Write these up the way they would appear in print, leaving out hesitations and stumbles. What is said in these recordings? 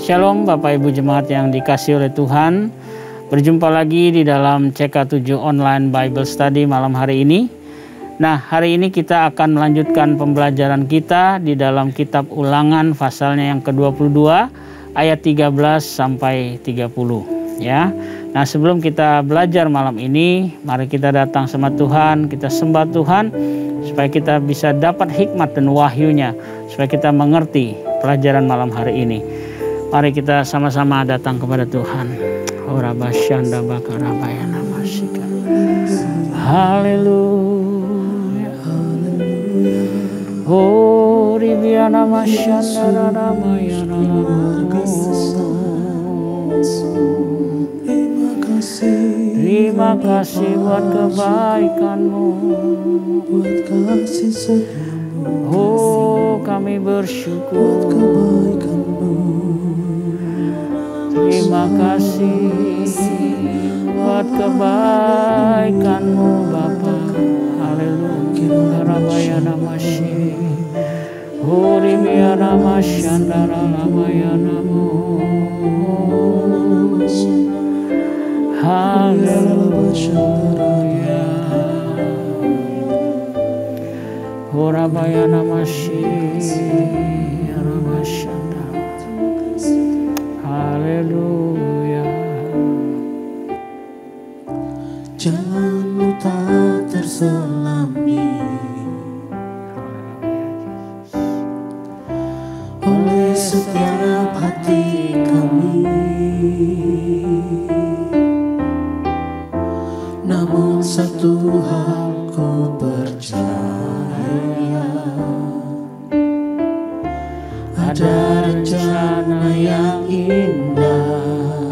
Shalom Bapak Ibu Jemaat yang dikasihi oleh Tuhan. Berjumpa lagi di dalam CK7 Online Bible Study malam hari ini. Nah, hari ini kita akan melanjutkan pembelajaran kita di dalam kitab Ulangan pasalnya yang ke-22 ayat 13 sampai 30 ya. Nah, sebelum kita belajar malam ini, mari kita datang sama Tuhan, kita sembah Tuhan supaya kita bisa dapat hikmat dan wahyunya, supaya kita mengerti pelajaran malam hari ini. Mari kita sama-sama datang kepada Tuhan. Haleluya. Oh, ribiana masyanda ramayana. Terima kasih buat kebaikan-Mu, buat kasih setiamu. Oh, kami bersyukur buat kebaikan-Mu. Terima kasih buat kebaikan-Mu Bapa. Haleluya. Rabayana masyi. Hurimiana masyandara ramayana mu. Haleluya. Hurabayana masyi. Ramashandara. Haleluya. Jalanmu tak terselami oleh setiap hati kami, namun satu hal ku percaya, ada rencana yang indah,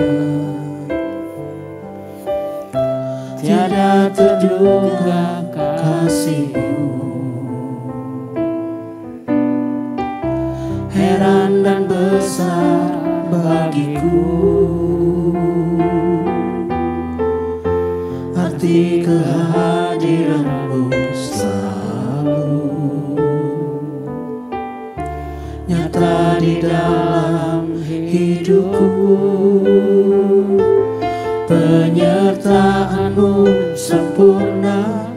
tiada terduga kasih-Mu, heran dan besar bagiku, arti kehadiran-Mu selalu nyata di dalam hidupku. Penyertaan-Mu sempurna,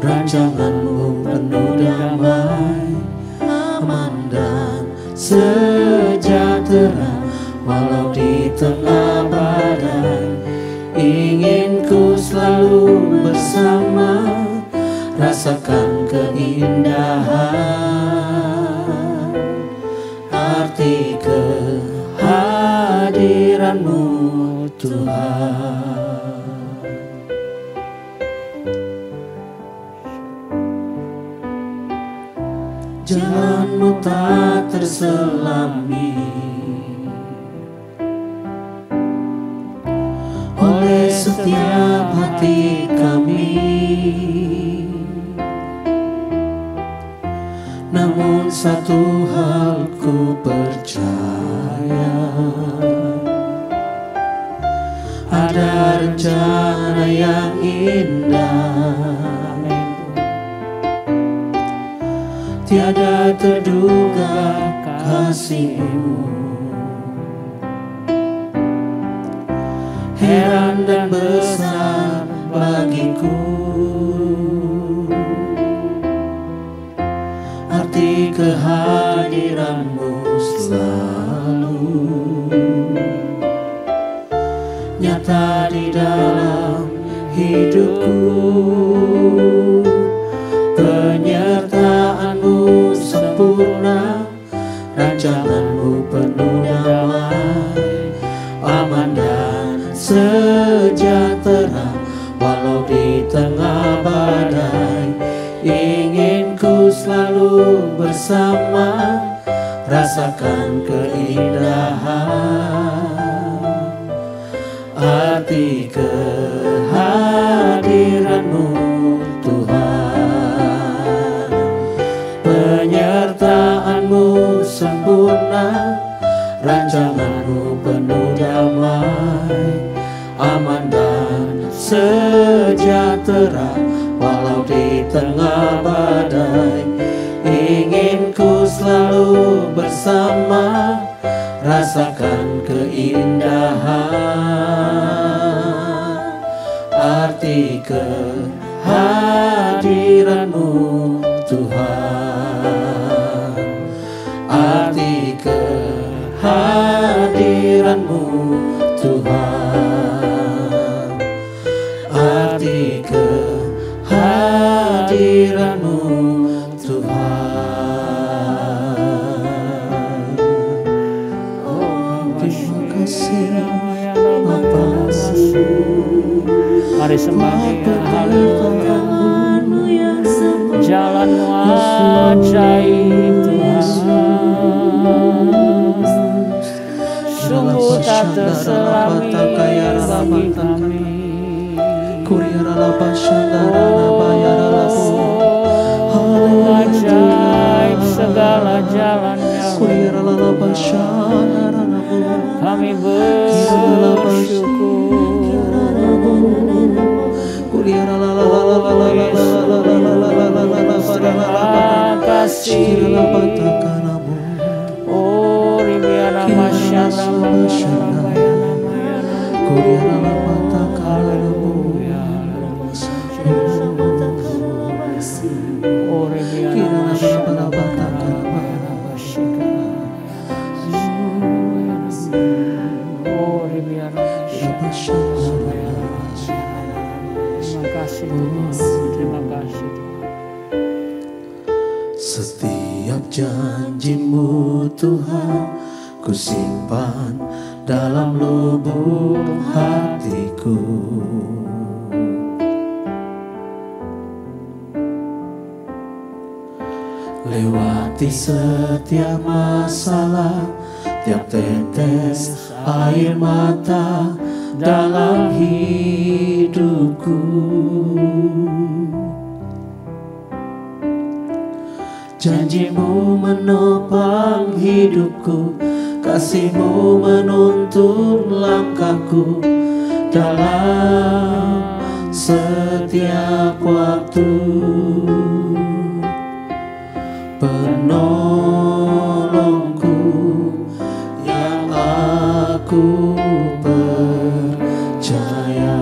rancangan-Mu penuh damai, aman dan sejahtera. Walau di tengah badai, ingin ku selalu bersama, rasakan keindahan arti kehadiran-Mu Tuhan. Jalan-Mu tak terselami oleh setiap hati kami, namun satu hal ku percaya, ada rencana yang indah, tiada terduga kasih-Mu, heran dan besar bagiku, arti kehadiran-Mu selalu nyata di dalam hidupku. Penyertaan-Mu sempurna, rancangan-Mu penuh damai, aman dan sejahtera. Walau di tengah badai, ingin ku selalu bersama, rasakan keindahan arti kehadiran-Mu Tuhan. Penyertaan-Mu sempurna, rancangan-Mu penuh damai, aman dan sejahtera. Walau di tengah badai, ingin ku selalu bersama, rasakan keindahan arti kehadiran-Mu Tuhan, arti kehadiran-Mu Tuhan, arti kehadiran-Mu Tuhan. Oh, terima kasih Bapa. Mari sembah Dia. Haleluya. Jalan-Mu ajaib Tuhan, sungguh tak terselami bagi kami. Ajaib segala jalan-Nya, kami bersyukur. Terima kasih. Oh, ribiara masyana Setiap janji-Mu Tuhan ku simpan dalam lubuk hatiku. Lewati setiap masalah, tiap tetes air mata dalam hidupku. Janji-Mu menopang hidupku, kasih-Mu menuntun langkahku dalam setiap waktu. Penolongku yang aku percaya.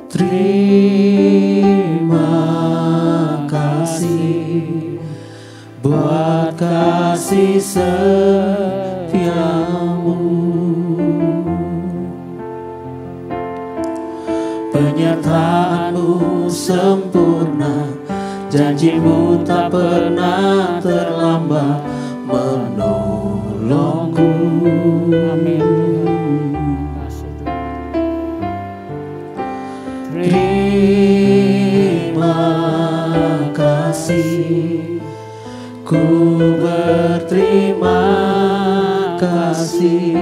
Terima kasih buat kasih setia-Mu, penyertaan-Mu sempurna, janji-Mu tak pernah terlambat menolongku. Amin. Terima kasih, ku berterima kasih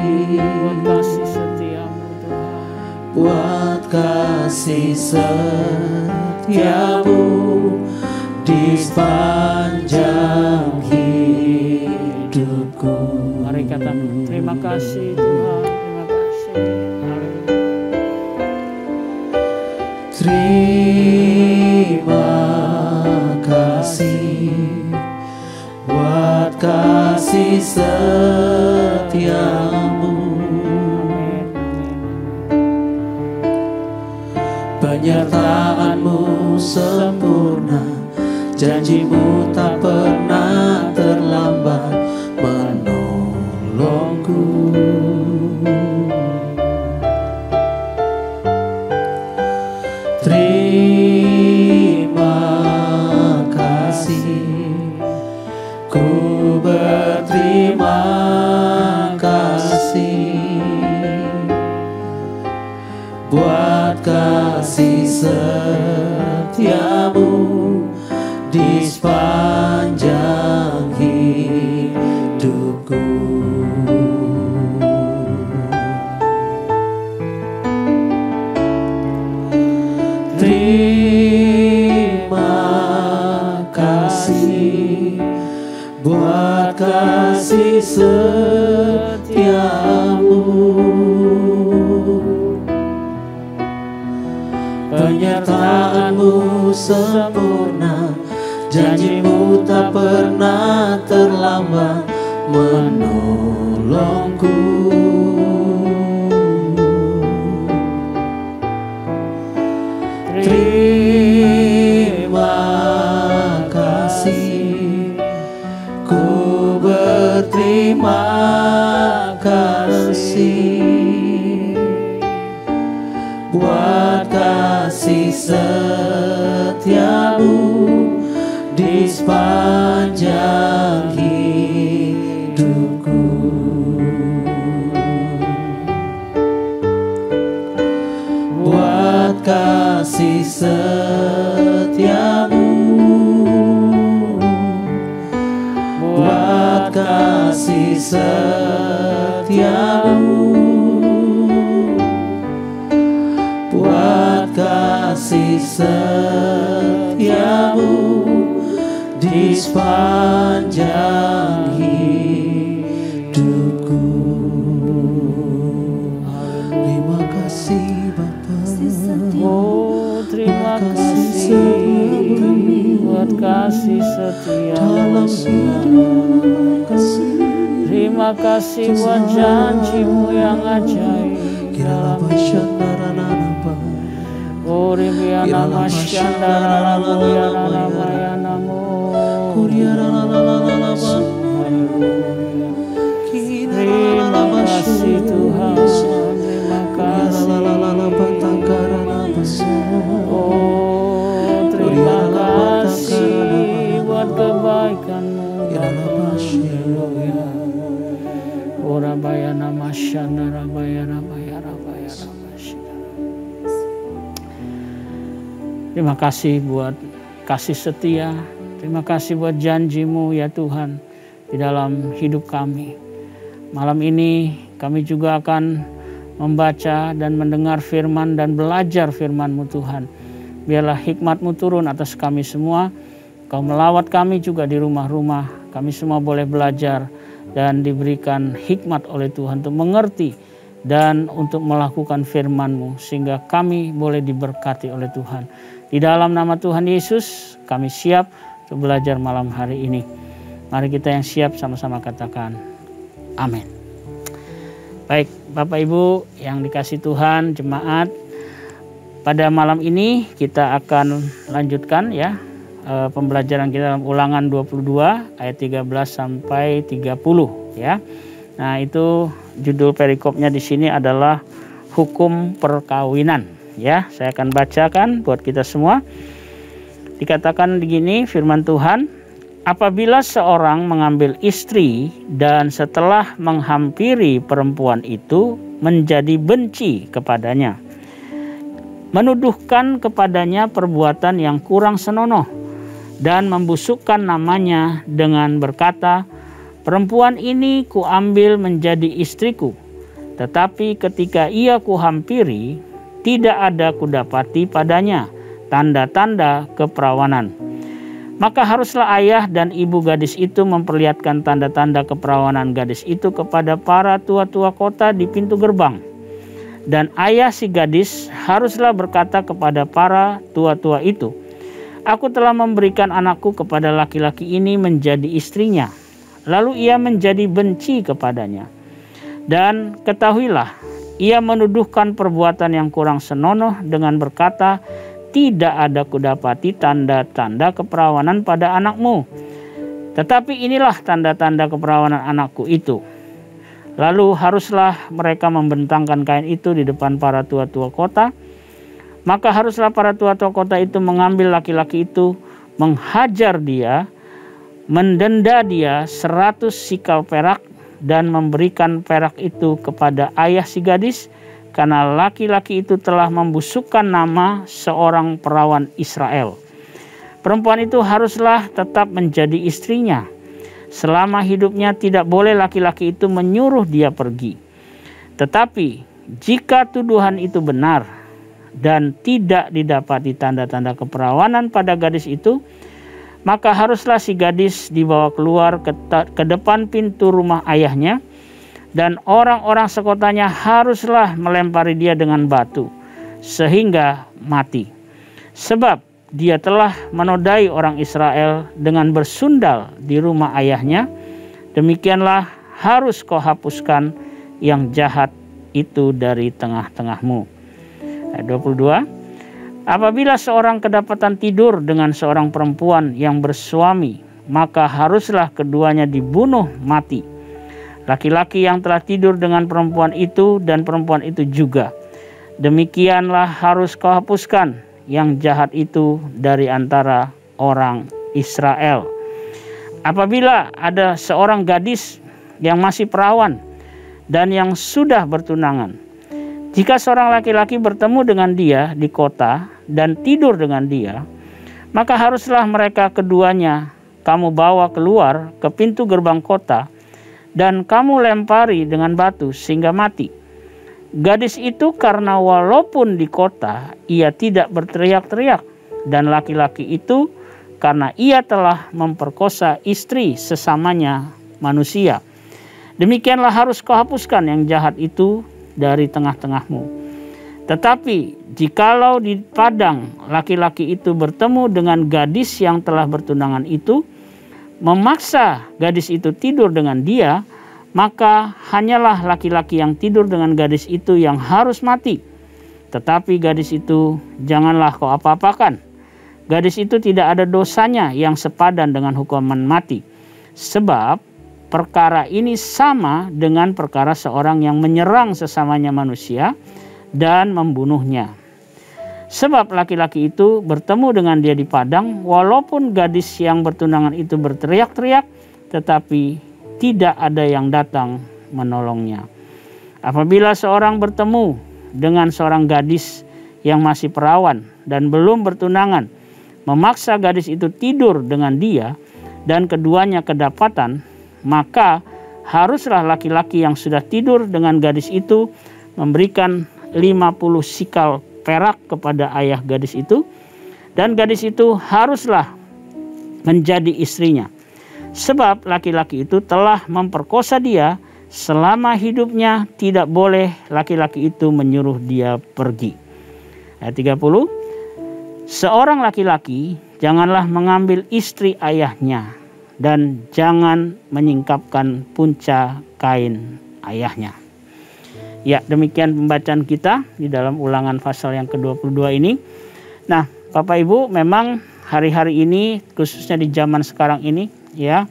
buat kasih setia-Mu di sepanjang hidupku. Mari katakan terima kasih Tuhan, terima kasih. Terima kasih buat kasih setia-Mu, penyertaan-Mu sempurna, janji-Mu tak pernah terlambat menolongku. Terima kasih, ku berterima kasih buat kasih setia-Mu di sepanjang hidupku. Terima kasih buat kasih setia-Mu, penyertaan-Mu sempurna, Janjimu tak pernah terlambat menolongku. Terima kasih, ku berterima kasih buat kasih setiamu di sepanjang hidupku. Buat kasih setiamu, buat kasih setiamu, buat kasih setiamu di sepanjang hidupku. Terima kasih Bapa. Oh, terima kasih buat kasih setiamu. Terima kasih buat janjimu yang ajaib. Oh, ribiana masyandara ramoyana namo. Terima kasih Tuhan. Terima kasih. Oh, terima kasih buat kebaikan-Mu. Oh, rabayana masyandara rabayana bayara. Terima kasih buat kasih setia. Terima kasih buat janji-Mu ya Tuhan di dalam hidup kami. Malam ini kami juga akan membaca dan mendengar firman dan belajar firman-Mu Tuhan. Biarlah hikmat-Mu turun atas kami semua. Kau melawat kami juga di rumah-rumah. Kami semua boleh belajar dan diberikan hikmat oleh Tuhan untuk mengerti dan untuk melakukan firman-Mu sehingga kami boleh diberkati oleh Tuhan. Di dalam nama Tuhan Yesus kami siap untuk belajar malam hari ini. Mari kita yang siap sama-sama katakan amin. Baik Bapak Ibu yang dikasih Tuhan, jemaat, pada malam ini kita akan lanjutkan ya pembelajaran kita dalam Ulangan 22 ayat 13 sampai 30 ya. Nah, itu judul perikopnya di sini adalah hukum perkawinan. Ya, saya akan bacakan buat kita semua. Dikatakan begini firman Tuhan, apabila seorang mengambil istri dan setelah menghampiri perempuan itu menjadi benci kepadanya, menuduhkan kepadanya perbuatan yang kurang senonoh dan membusukkan namanya dengan berkata, perempuan ini kuambil menjadi istriku, tetapi ketika ia kuhampiri tidak ada kudapati padanya tanda-tanda keperawanan. Maka haruslah ayah dan ibu gadis itu memperlihatkan tanda-tanda keperawanan gadis itu kepada para tua-tua kota di pintu gerbang. Dan ayah si gadis haruslah berkata kepada para tua-tua itu, aku telah memberikan anakku kepada laki-laki ini menjadi istrinya. Lalu ia menjadi benci kepadanya. Dan ketahuilah, ia menuduhkan perbuatan yang kurang senonoh dengan berkata, tidak ada kudapati tanda-tanda keperawanan pada anakmu. Tetapi inilah tanda-tanda keperawanan anakku itu. Lalu haruslah mereka membentangkan kain itu di depan para tua-tua kota. Maka haruslah para tua-tua kota itu mengambil laki-laki itu, menghajar dia, mendenda dia 100 sikal perak, dan memberikan perak itu kepada ayah si gadis, karena laki-laki itu telah membusukkan nama seorang perawan Israel. Perempuan itu haruslah tetap menjadi istrinya. Selama hidupnya tidak boleh laki-laki itu menyuruh dia pergi. Tetapi jika tuduhan itu benar dan tidak didapati tanda-tanda keperawanan pada gadis itu, maka haruslah si gadis dibawa keluar ke depan pintu rumah ayahnya, dan orang-orang sekotanya haruslah melempari dia dengan batu, sehingga mati. Sebab dia telah menodai orang Israel dengan bersundal di rumah ayahnya, demikianlah harus kau hapuskan yang jahat itu dari tengah-tengahmu. Ayat 22. Apabila seorang kedapatan tidur dengan seorang perempuan yang bersuami, maka haruslah keduanya dibunuh mati. Laki-laki yang telah tidur dengan perempuan itu dan perempuan itu juga. Demikianlah harus kau hapuskan yang jahat itu dari antara orang Israel. Apabila ada seorang gadis yang masih perawan dan yang sudah bertunangan, jika seorang laki-laki bertemu dengan dia di kota dan tidur dengan dia, maka haruslah mereka keduanya kamu bawa keluar ke pintu gerbang kota dan kamu lempari dengan batu sehingga mati. Gadis itu karena walaupun di kota ia tidak berteriak-teriak, dan laki-laki itu karena ia telah memperkosa istri sesamanya manusia. Demikianlah harus kau hapuskan yang jahat itu dari tengah-tengahmu. Tetapi jikalau di padang laki-laki itu bertemu dengan gadis yang telah bertunangan itu, memaksa gadis itu tidur dengan dia, maka hanyalah laki-laki yang tidur dengan gadis itu yang harus mati. Tetapi gadis itu janganlah kau apa-apakan. Gadis itu tidak ada dosanya yang sepadan dengan hukuman mati. Sebab perkara ini sama dengan perkara seorang yang menyerang sesamanya manusia dan membunuhnya. Sebab laki-laki itu bertemu dengan dia di padang, walaupun gadis yang bertunangan itu berteriak-teriak, tetapi tidak ada yang datang menolongnya. Apabila seorang bertemu dengan seorang gadis yang masih perawan dan belum bertunangan, memaksa gadis itu tidur dengan dia, dan keduanya kedapatan, maka haruslah laki-laki yang sudah tidur dengan gadis itu memberikan 50 sikal perak kepada ayah gadis itu, dan gadis itu haruslah menjadi istrinya. Sebab laki-laki itu telah memperkosa dia, selama hidupnya tidak boleh laki-laki itu menyuruh dia pergi. Ayat 30. Seorang laki-laki janganlah mengambil istri ayahnya, dan jangan menyingkapkan punca kain ayahnya. Ya, demikian pembacaan kita di dalam Ulangan pasal yang ke-22 ini. Nah, Bapak Ibu, memang hari-hari ini, khususnya di zaman sekarang ini, ya,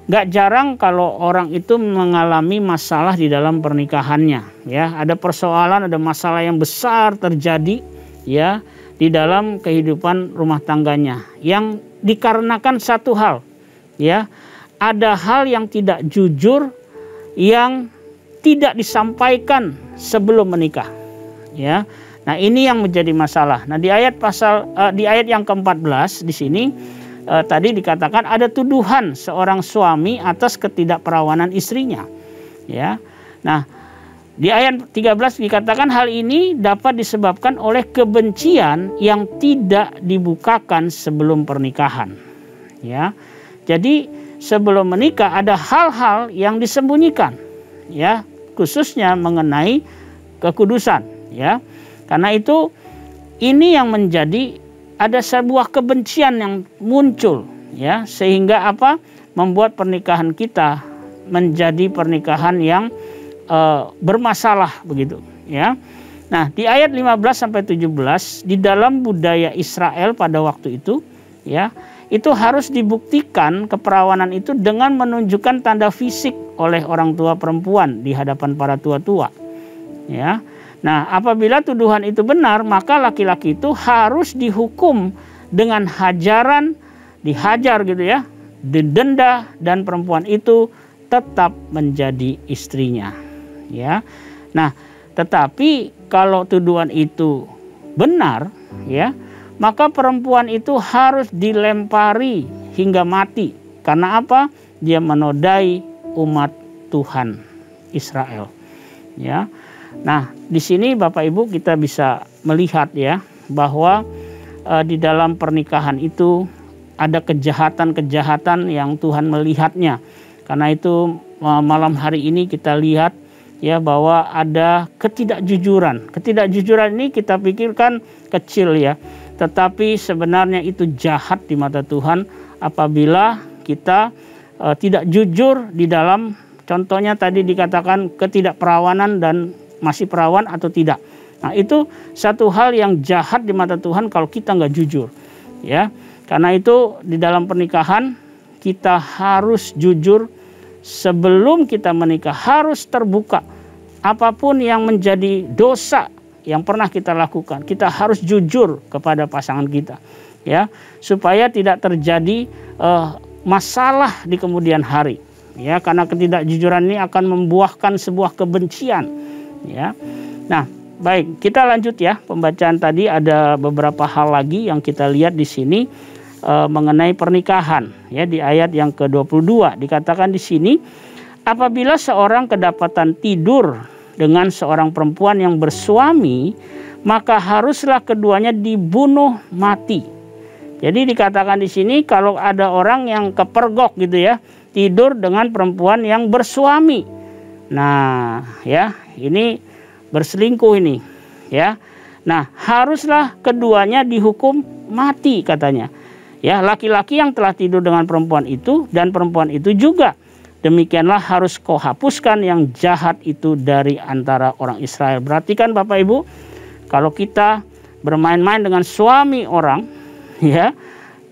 gak jarang kalau orang itu mengalami masalah di dalam pernikahannya. Ya, ada persoalan, ada masalah yang besar terjadi, ya, di dalam kehidupan rumah tangganya, yang dikarenakan satu hal, ya, ada hal yang tidak jujur yang tidak disampaikan sebelum menikah, ya. Nah, ini yang menjadi masalah. Nah, di ayat yang ke-14 di sini tadi dikatakan ada tuduhan seorang suami atas ketidakperawanan istrinya, ya. Nah, di ayat 13 dikatakan hal ini dapat disebabkan oleh kebencian yang tidak dibukakan sebelum pernikahan, ya. Jadi sebelum menikah ada hal-hal yang disembunyikan, ya, khususnya mengenai kekudusan, ya. Karena itu ini yang menjadi ada sebuah kebencian yang muncul, ya, sehingga apa? Membuat pernikahan kita menjadi pernikahan yang bermasalah begitu, ya. Nah, di ayat 15 sampai 17 di dalam budaya Israel pada waktu itu, ya, itu harus dibuktikan keperawanan itu dengan menunjukkan tanda fisik oleh orang tua perempuan di hadapan para tua-tua, ya. Nah, apabila tuduhan itu benar, maka laki-laki itu harus dihukum dengan hajaran, dihajar gitu ya, didenda, dan perempuan itu tetap menjadi istrinya, ya. Nah, tetapi kalau tuduhan itu benar, ya, maka perempuan itu harus dilempari hingga mati. Karena apa? Dia menodai umat Tuhan Israel, ya. Nah, di sini Bapak Ibu kita bisa melihat, ya, bahwa di dalam pernikahan itu ada kejahatan-kejahatan yang Tuhan melihatnya. Karena itu malam hari ini kita lihat, ya bahwa ada ketidakjujuran. Ketidakjujuran ini kita pikirkan kecil ya, tetapi sebenarnya itu jahat di mata Tuhan apabila kita tidak jujur di dalam, contohnya tadi dikatakan ketidakperawanan dan masih perawan atau tidak. Nah itu satu hal yang jahat di mata Tuhan kalau kita nggak jujur, ya. Karena itu di dalam pernikahan kita harus jujur sebelum kita menikah, harus terbuka. Apapun yang menjadi dosa yang pernah kita lakukan, kita harus jujur kepada pasangan kita, ya, supaya tidak terjadi masalah di kemudian hari, ya. Karena ketidakjujuran ini akan membuahkan sebuah kebencian, ya. Nah, baik, kita lanjut ya pembacaan tadi. Ada beberapa hal lagi yang kita lihat di sini mengenai pernikahan, ya. Di ayat yang ke-22 dikatakan di sini, apabila seorang kedapatan tidur dengan seorang perempuan yang bersuami, maka haruslah keduanya dibunuh mati. Jadi dikatakan di sini kalau ada orang yang kepergok gitu ya, tidur dengan perempuan yang bersuami. Nah, ya, ini berselingkuh ini, ya. Nah, haruslah keduanya dihukum mati katanya. Ya, laki-laki yang telah tidur dengan perempuan itu dan perempuan itu juga. Demikianlah harus kau hapuskan yang jahat itu dari antara orang Israel. Berarti kan Bapak Ibu, kalau kita bermain-main dengan suami orang, ya,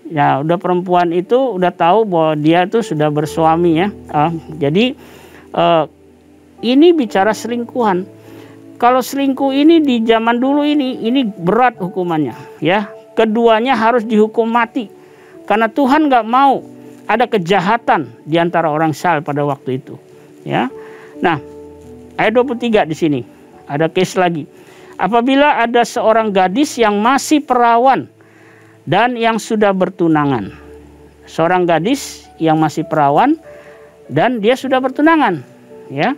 ya udah perempuan itu udah tahu bahwa dia itu sudah bersuami, ya. Jadi ini bicara selingkuhan. Kalau selingkuh ini di zaman dulu ini berat hukumannya, ya. Keduanya harus dihukum mati. Karena Tuhan nggak mau ada kejahatan di antara orang Israel pada waktu itu, ya. Nah, ayat 23 di sini ada case lagi. Apabila ada seorang gadis yang masih perawan dan yang sudah bertunangan. Seorang gadis yang masih perawan dan dia sudah bertunangan, ya.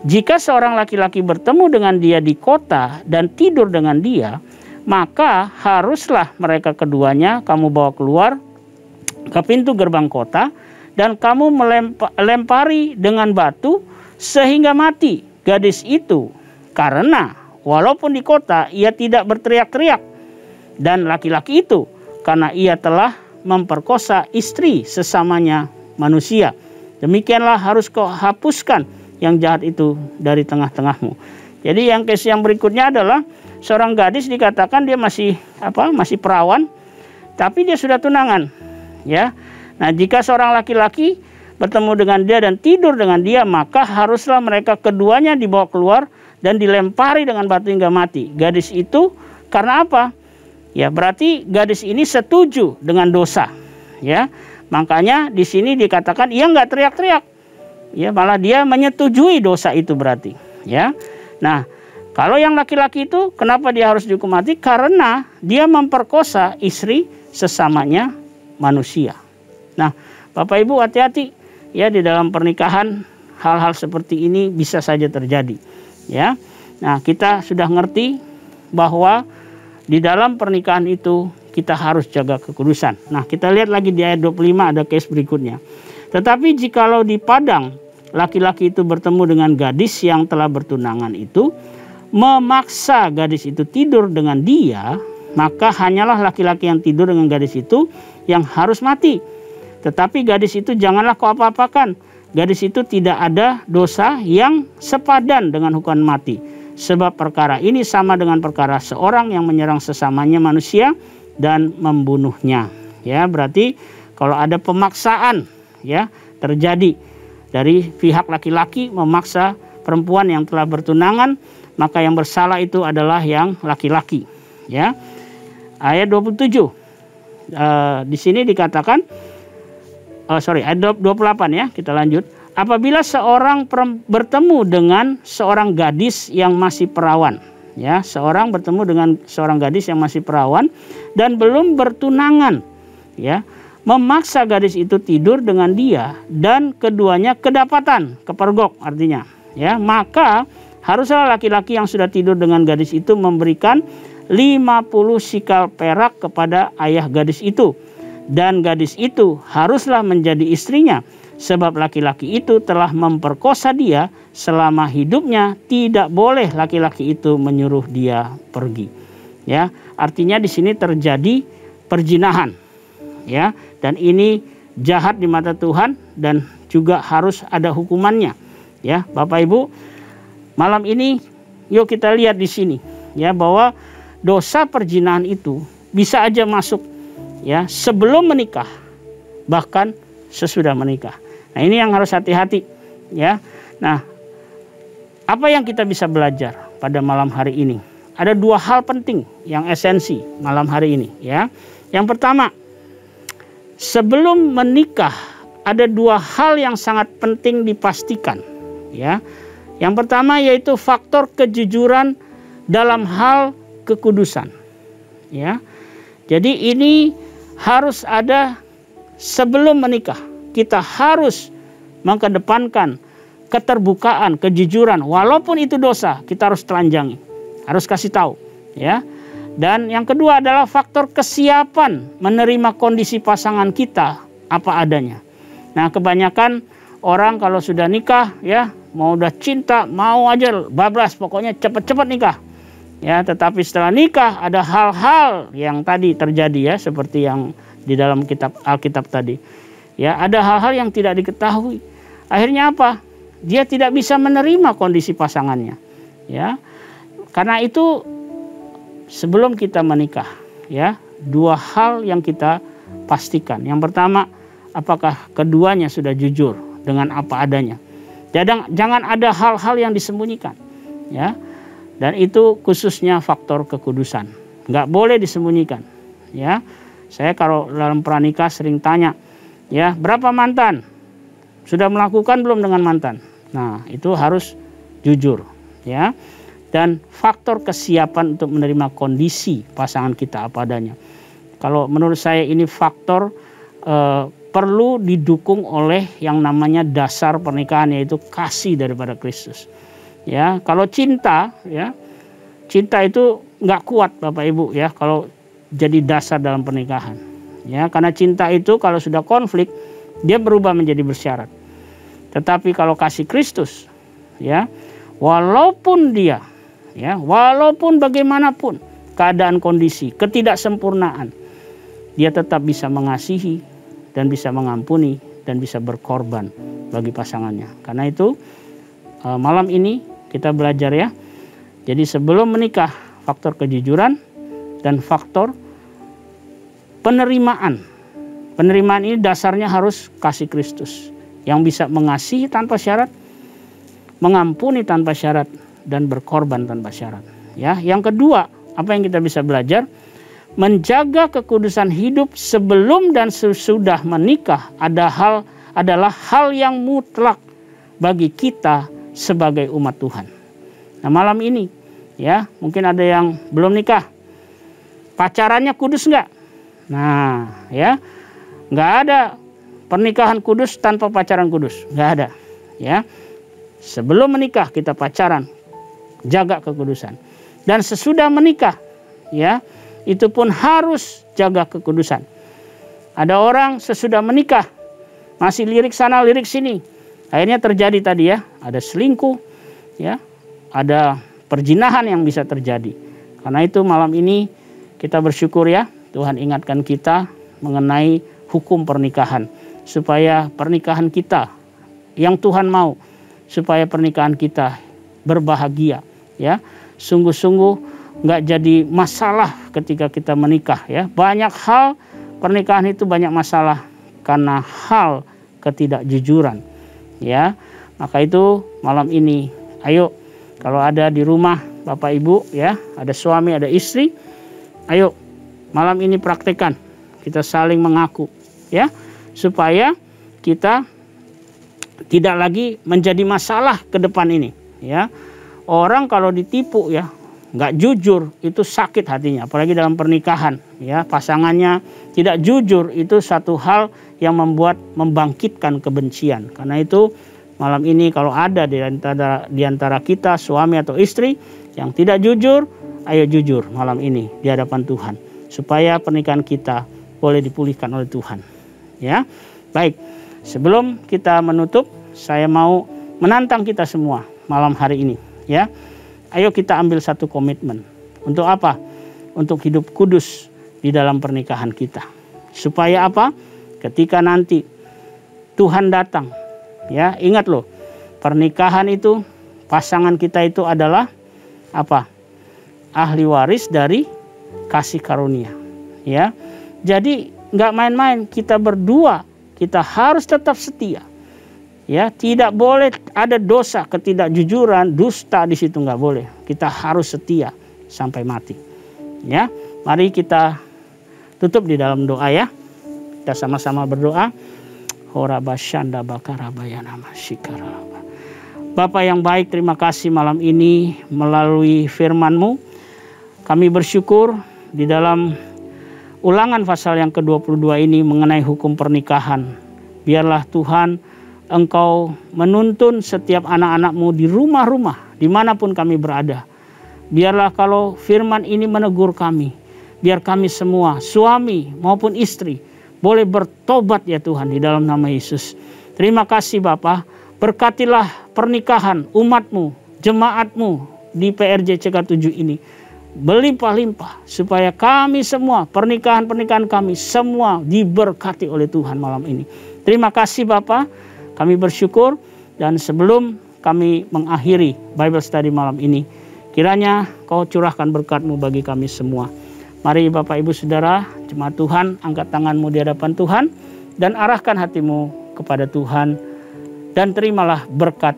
Jika seorang laki-laki bertemu dengan dia di kota dan tidur dengan dia, maka haruslah mereka keduanya kamu bawa keluar ke pintu gerbang kota dan kamu melempari dengan batu sehingga mati gadis itu, karena walaupun di kota ia tidak berteriak-teriak, dan laki-laki itu karena ia telah memperkosa istri sesamanya manusia. Demikianlah harus kau hapuskan yang jahat itu dari tengah-tengahmu. Jadi yang case yang berikutnya adalah seorang gadis dikatakan dia masih perawan, tapi dia sudah tunangan, ya. Nah, jika seorang laki-laki bertemu dengan dia dan tidur dengan dia, maka haruslah mereka keduanya dibawa keluar dan dilempari dengan batu hingga mati. Gadis itu karena apa? Ya, berarti gadis ini setuju dengan dosa, ya. Makanya di sini dikatakan ia nggak teriak-teriak, ya, malah dia menyetujui dosa itu berarti, ya. Nah, kalau yang laki-laki itu kenapa dia harus dihukum mati? Karena dia memperkosa istri sesamanya manusia. Nah, Bapak Ibu hati-hati ya, di dalam pernikahan hal-hal seperti ini bisa saja terjadi, ya. Nah, kita sudah ngerti bahwa di dalam pernikahan itu kita harus jaga kekudusan. Nah, kita lihat lagi di ayat 25 ada case berikutnya. Tetapi jikalau di padang laki-laki itu bertemu dengan gadis yang telah bertunangan itu, memaksa gadis itu tidur dengan dia, maka hanyalah laki-laki yang tidur dengan gadis itu yang harus mati. Tetapi gadis itu janganlah kau apa-apakan. Gadis itu tidak ada dosa yang sepadan dengan hukuman mati. Sebab perkara ini sama dengan perkara seorang yang menyerang sesamanya manusia dan membunuhnya. Ya, berarti kalau ada pemaksaan, ya, terjadi dari pihak laki-laki memaksa perempuan yang telah bertunangan, maka yang bersalah itu adalah yang laki-laki, ya. Ayat 27 di sini dikatakan, ayat 28 ya, kita lanjut. Apabila seorang bertemu dengan seorang gadis yang masih perawan, ya, seorang bertemu dengan seorang gadis yang masih perawan dan belum bertunangan, ya, memaksa gadis itu tidur dengan dia dan keduanya kedapatan, kepergok artinya, ya, maka haruslah laki-laki yang sudah tidur dengan gadis itu memberikan 50 sikal perak kepada ayah gadis itu, dan gadis itu haruslah menjadi istrinya Sebab laki-laki itu telah memperkosa dia selama hidupnya, tidak boleh laki-laki itu menyuruh dia pergi. Ya, artinya di sini terjadi perzinahan. Ya, dan ini jahat di mata Tuhan dan juga harus ada hukumannya. Ya, Bapak Ibu, malam ini yuk kita lihat di sini ya bahwa dosa perzinahan itu bisa aja masuk ya sebelum menikah, bahkan sesudah menikah. Nah, ini yang harus hati-hati ya. Nah, apa yang kita bisa belajar pada malam hari ini? Ada dua hal penting yang esensi malam hari ini ya. Yang pertama, sebelum menikah ada dua hal yang sangat penting dipastikan ya. Yang pertama yaitu faktor kejujuran dalam hal kekudusan ya. Jadi ini harus ada sebelum menikah. Kita harus mengedepankan keterbukaan, kejujuran. Walaupun itu dosa, kita harus telanjangi. Harus kasih tahu. Ya. Dan yang kedua adalah faktor kesiapan menerima kondisi pasangan kita apa adanya. Nah, kebanyakan orang kalau sudah nikah, ya mau udah cinta, mau aja bablas, pokoknya cepet-cepet nikah. Ya, tetapi setelah nikah ada hal-hal yang tadi terjadi ya, seperti yang di dalam kitab Alkitab tadi. Ya, ada hal-hal yang tidak diketahui. Akhirnya apa? Dia tidak bisa menerima kondisi pasangannya. Ya. Karena itu sebelum kita menikah, ya, dua hal yang kita pastikan. Yang pertama, apakah keduanya sudah jujur dengan apa adanya. Jangan ada hal-hal yang disembunyikan. Ya. Dan itu khususnya faktor kekudusan. Nggak boleh disembunyikan. Ya. Saya kalau dalam pranikah sering tanya, ya, berapa mantan? Sudah melakukan belum dengan mantan? Nah, itu harus jujur, ya. Dan faktor kesiapan untuk menerima kondisi pasangan kita apa adanya. Kalau menurut saya ini faktor perlu didukung oleh yang namanya dasar pernikahan, yaitu kasih daripada Kristus. Ya, kalau cinta, ya, cinta itu nggak kuat, Bapak Ibu, ya, kalau jadi dasar dalam pernikahan. Ya, karena cinta itu kalau sudah konflik dia berubah menjadi bersyarat. Tetapi kalau kasih Kristus, ya, walaupun dia, ya, walaupun bagaimanapun keadaan kondisi, ketidaksempurnaan, dia tetap bisa mengasihi dan bisa mengampuni dan bisa berkorban bagi pasangannya. Karena itu malam ini kita belajar ya. Jadi sebelum menikah faktor kejujuran dan faktor penerimaan. Penerimaan ini dasarnya harus kasih Kristus yang bisa mengasihi tanpa syarat, mengampuni tanpa syarat, dan berkorban tanpa syarat. Ya, yang kedua, apa yang kita bisa belajar? Menjaga kekudusan hidup sebelum dan sesudah menikah adalah hal yang mutlak bagi kita sebagai umat Tuhan. Nah, malam ini, ya, mungkin ada yang belum nikah, pacarannya kudus nggak? Nah, ya, nggak ada pernikahan kudus tanpa pacaran kudus, nggak ada. Ya, sebelum menikah kita pacaran, jaga kekudusan. Dan sesudah menikah, ya, itu pun harus jaga kekudusan. Ada orang sesudah menikah masih lirik sana lirik sini, akhirnya terjadi tadi ya, ada selingkuh, ya, ada perzinahan yang bisa terjadi. Karena itu malam ini kita bersyukur ya, Tuhan ingatkan kita mengenai hukum pernikahan, supaya pernikahan kita yang Tuhan mau, supaya pernikahan kita berbahagia, ya, sungguh-sungguh nggak jadi masalah ketika kita menikah, ya. Banyak hal pernikahan itu banyak masalah karena hal ketidakjujuran, ya. Maka itu malam ini, ayo kalau ada di rumah Bapak Ibu, ya, ada suami, ada istri, ayo malam ini praktekkan, kita saling mengaku, ya, supaya kita tidak lagi menjadi masalah ke depan ini, ya. Orang kalau ditipu, ya, nggak jujur, itu sakit hatinya, apalagi dalam pernikahan, ya, pasangannya tidak jujur, itu satu hal yang membangkitkan kebencian. Karena itu malam ini kalau ada di antara kita suami atau istri yang tidak jujur, ayo jujur malam ini di hadapan Tuhan, supaya pernikahan kita boleh dipulihkan oleh Tuhan, ya. Baik, Sebelum kita menutup, saya mau menantang kita semua malam hari ini, ya. Ayo kita ambil satu komitmen. Untuk apa? Untuk hidup kudus di dalam pernikahan kita. Supaya apa? Ketika nanti Tuhan datang, ya, ingat loh, pernikahan itu, pasangan kita itu adalah apa? Ahli waris dari kasih karunia, ya. Jadi nggak main-main, kita berdua kita harus tetap setia, ya. Tidak boleh ada dosa, ketidakjujuran, dusta di situ, nggak boleh. Kita harus setia sampai mati, ya. Mari kita tutup di dalam doa, ya. Kita sama-sama berdoa. Bapa yang baik, terima kasih malam ini melalui firman-Mu. Kami bersyukur di dalam Ulangan pasal yang ke-22 ini mengenai hukum pernikahan. Biarlah Tuhan, Engkau menuntun setiap anak-anak-Mu di rumah-rumah, dimanapun kami berada. Biarlah kalau firman ini menegur kami, biar kami semua, suami maupun istri, boleh bertobat ya Tuhan di dalam nama Yesus. Terima kasih Bapa, berkatilah pernikahan umat-Mu, jemaat-Mu di PRJ CK7 ini. Berlimpah-limpah supaya kami semua, pernikahan-pernikahan kami semua diberkati oleh Tuhan malam ini. Terima kasih Bapa, kami bersyukur, dan sebelum kami mengakhiri Bible Study malam ini, kiranya Kau curahkan berkat-Mu bagi kami semua. Mari Bapak Ibu Saudara, jemaat Tuhan, angkat tanganmu di hadapan Tuhan dan arahkan hatimu kepada Tuhan, dan terimalah berkat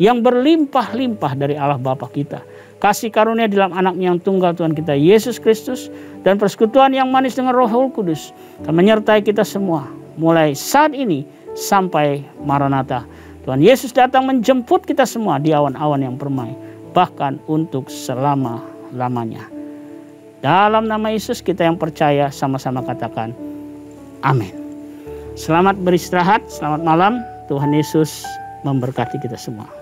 yang berlimpah-limpah dari Allah Bapa kita. Kasih karunia dalam anak-Nya yang tunggal Tuhan kita Yesus Kristus, dan persekutuan yang manis dengan Roh Kudus akan menyertai kita semua mulai saat ini sampai Maranatha. Tuhan Yesus datang menjemput kita semua di awan-awan yang permai, bahkan untuk selama-lamanya. Dalam nama Yesus kita yang percaya sama-sama katakan amin. Selamat beristirahat, selamat malam. Tuhan Yesus memberkati kita semua.